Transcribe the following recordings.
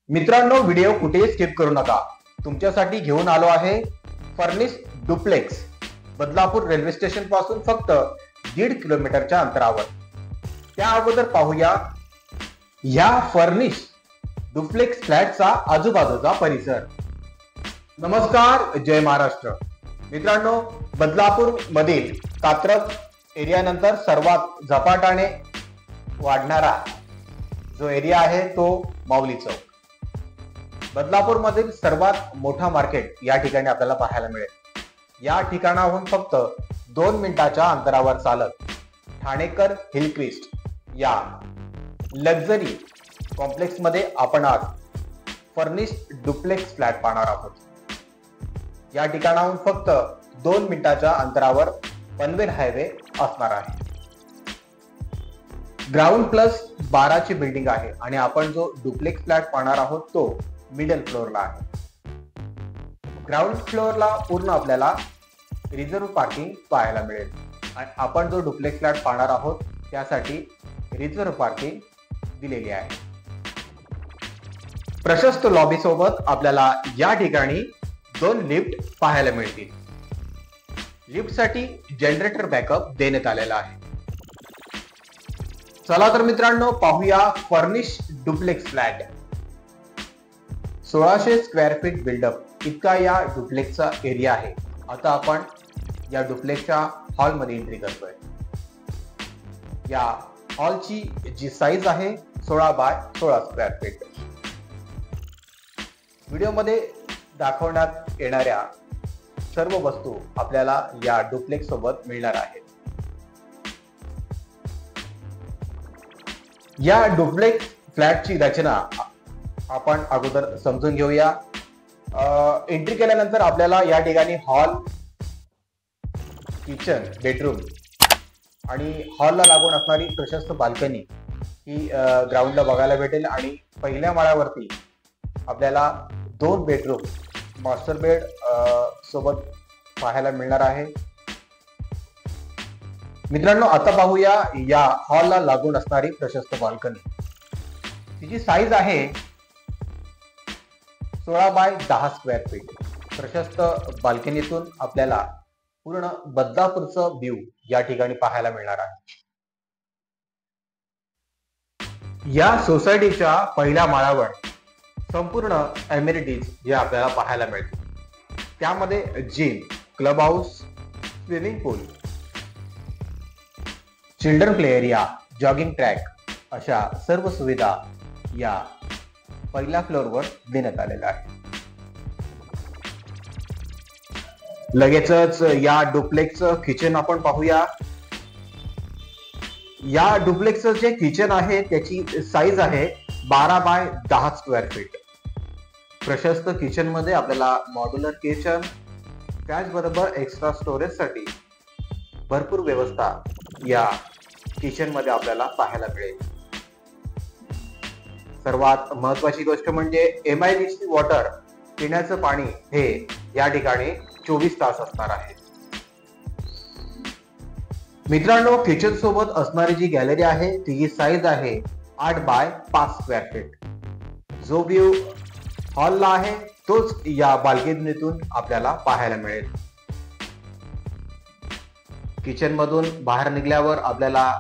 मित्रांनो, व्हिडिओ कुठेही स्किप करू नका. तुमच्यासाठी घेऊन आलो आहे furnish duplex. Badlapur railway station पासून फक्त 1.5 किलोमीटरच्या अंतरावर. त्या अगोदर पाहूया या फर्निश डुप्लेक्स फ्लॅटचा आजूबाजूचा परिसर. नमस्कार, जय महाराष्ट्र. मित्रांनो, बदलापूर मधील कात्रज एरिया नंतर सर्वात झपाट्याने वाढणारा जो एरिया आहे तो माऊली चौक. बदलापूर मधील सर्वात मोठा मार्केट या ठिकाणी आपल्याला पाहायला मिळेल. या ठिकाणाहून फक्त 2 मिनिटाच्या अंतरावर चालत ठाणेकर हिलक्रिस्ट या लक्झरी कॉम्प्लेक्स मध्ये आपण आज फर्निश डुप्लेक्स फ्लॅट पाहणार आहोत. या ठिकाणाहून फक्त 2 मिनिटाच्या अंतरावर पनवेल हायवे असणार आहे. ग्राउंड प्लस 12 ची बिल्डिंग आहे आणि आपण जो डुप्लेक्स फ्लॅट पाहणार आहोत तो मिडल फ्लोअरला आहे. ग्राउंड फ्लोअरला पूर्ण आपल्याला रिझर्व्ह पार्किंग पाहायला मिळेल आणि आपण जो डुप्लेक्स फ्लॅट पाहणार आहोत त्यासाठी रिझर्व्ह पार्किंग दिलेली आहे. प्रशस्त लॉबी सोबत आपल्याला या ठिकाणी 2 लिफ्ट पाहायला मिळतील. लिफ्टसाठी जनरेटर बॅकअप देण्यात आलेला आहे. चला तर मित्रांनो, पाहूया furnish duplex flat. 1600 square feet buildup इतका या डुप्लेक्सचा एरिया आहे. आता आपण या डुप्लेक्सच्या हॉलमध्ये एंट्री करतोय. या हॉलची जी साईज आहे 16 बाय 16 स्क्वेअर फीट. व्हिडिओमध्ये दाखवण्यात येणाऱ्या सर्व वस्तू आपल्याला या डुप्लेक्स सोबत मिळणार आहेत. या डुप्लेक्स फ्लॅटची रचना आपण अगोदर समजून घेऊया. एंट्री केल्यानंतर आपल्याला या ठिकाणी हॉल, किचन, बेडरूम आणि हॉलला लागून असणारी प्रशस्त बाल्कनी ही ग्राउंडला बघायला भेटेल. आणि पहिल्या माळ्यावरती आपल्याला 2 बेडरूम, मास्टर बेड सोबत पाहायला मिळणार आहे. मित्रांनो, आता पाहूया या हॉलला लागून असणारी प्रशस्त बाल्कनी. तिची साईज आहे 16 बाय 10 स्क्वेअर फीट. प्रशस्त बाल्कनीतून आपल्याला पूर्ण बदलापूरचं व्ह्यू या ठिकाणी पाहायला मिळणार आहे. या सोसायटीच्या पहिल्या माळ्यावर संपूर्ण एमिनिटीज या आपल्याला पाहायला मिळतील. त्यामध्ये gym, club house, swimming pool, children play area, jogging track अशा सर्व सुविधा या पहिल्या फ्लोअरवर देण्यात आलेला आहे. लगेचच या डुप्लेक्सचं किचन आपण पाहूया. या डुप्लेक्सचं जे किचन आहे त्याची साईज आहे 12 बाय 10 स्क्वेअर फीट. प्रशस्त किचन मध्ये आपल्याला मॉड्युलर किचन, त्याचबरोबर एक्स्ट्रा स्टोरेज साठी भरपूर व्यवस्था या किचन मध्ये आपल्याला पाहायला मिळेल. सर्वात महत्वाची गोष्ट म्हणजे MIDC वॉटर, पिण्याचं पाणी हे या ठिकाणी 24 तास असणार आहे. मित्रांनो, किचन सोबत असणारी जी गॅलरी आहे तिची साईज आहे 8 बाय 5 स्क्वेअर फीट. जो व्ह्यू हॉलला आहे तोच या बाल्कनीतून आपल्याला पाहायला मिळेल. किचन मधून बाहेर निघाल्यावर आपल्याला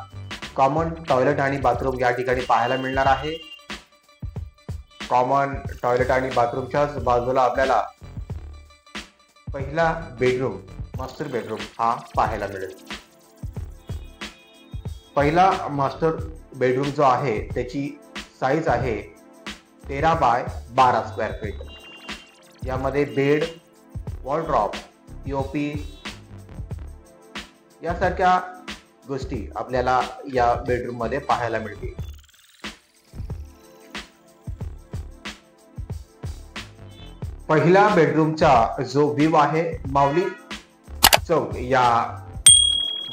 कॉमन टॉयलेट आणि बाथरूम या ठिकाणी पाहायला मिळणार आहे. कॉमन टॉयलेट आणि बाथरूमच्याच बाजूला आपल्याला पहिला बेडरूम, मास्टर बेडरूम हा पाहायला मिळेल. पहिला मास्टर बेडरूम जो आहे त्याची साईज आहे 13 बाय 12 स्क्वेअर फीट. यामध्ये बेड, वॉलड्रॉप, POP यासारख्या गोष्टी आपल्याला या बेडरूम मध्ये पाहायला मिळतील. पहिल्या बेडरूमचा जो व्ह्यू आहे माऊली चौक या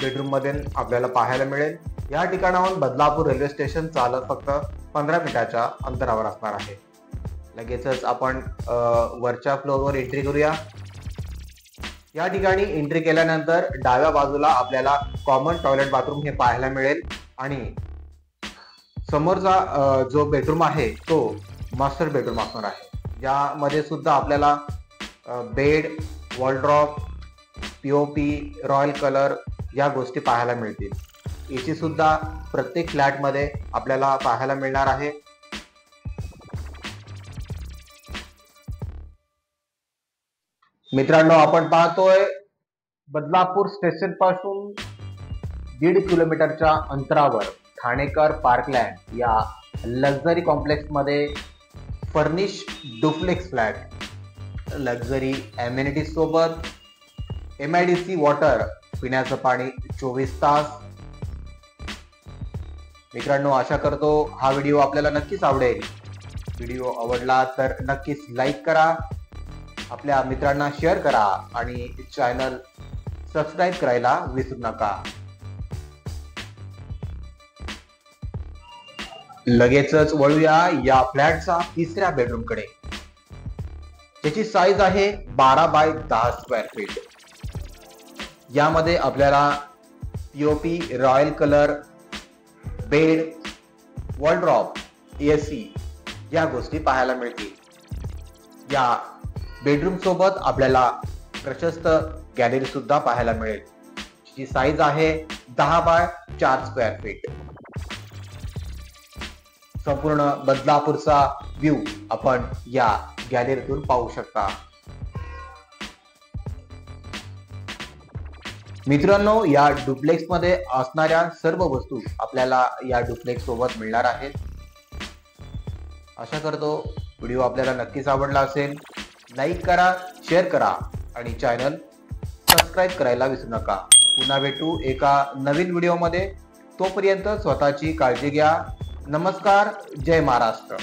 बेडरूम मध्ये आपल्याला पाहायला मिळेल. या ठिकाणाहून बदलापूर रेल्वे स्टेशन चालत फक्त 15 मिनिटाच्या अंतरावर असणार आहे. लगेचच आपण वरच्या फ्लोअरवर एंट्री करूया. या ठिकाणी एंट्री केल्यानंतर डाव्या बाजूला आपल्याला कॉमन टॉयलेट बाथरूम हे पाहायला मिळेल आणि समोरचा जो बेडरूम आहे तो मास्टर बेडरूम असणार आहे। यामध्ये सुद्धा आपल्याला bed, wardrobe, POP, royal colour या गोष्टी पाहायला मिळतील। एसी सुद्धा प्रत्येक फ्लॅटमध्ये आपल्याला पाहायला मिळणार आहे। मित्रांनो, आपण पाहतोय बदलापूर स्टेशन पासून 1.5 किलोमीटरच्या अंतरावर ठाणेकर पार्कलँड या लक्झरी कॉम्प्लेक्स मध्ये furnish duplex flat, luxury amenities सोबत MIDC वॉटर, पिण्याचं पाणी 24 तास। मित्रांनो, आशा करतो हा व्हिडिओ आपल्याला नक्कीच आवडेल। व्हिडिओ आवडला तर नक्कीच लाईक करा, आपल्या मित्रांना शेअर करा आणि चॅनल सबस्क्राईब करायला विसरू नका। लगेचच वळूया या फ्लॅटचा तिसऱ्या बेडरूम कडे, ज्याची साईज आहे 12 बाय 10 स्क्वेअर फीट। यामध्ये आपल्याला POP, royal colour, bed, wardrobe, AC या गोष्टी पाहायला मिळतील। या बेडरूम सोबत आपल्याला प्रशस्त गॅलरी सुद्धा पाहायला मिळेल, जिची साईज आहे 10 बाय 4 स्क्वेअर फीट। संपूर्ण बदलापूरचा व्ह्यू आपण या गॅलरीतून पाहू शकता। मित्रांनो, या डुप्लेक्स मध्ये असणाऱ्या सर्व वस्तू आपल्याला या डुप्लेक्स सोबत मिळणार आहेत। आशा करतो व्हिडिओ आपल्याला नक्कीच आवडला असेल। लाईक करा, शेअर करा आणि चॅनल सबस्क्राईब करायला विसरू नका। पुन्हा भेटू एका नवीन व्हिडिओ मध्ये। तोपर्यंत स्वतःची काळजी घ्या। नमस्कार, जय महाराष्ट्र।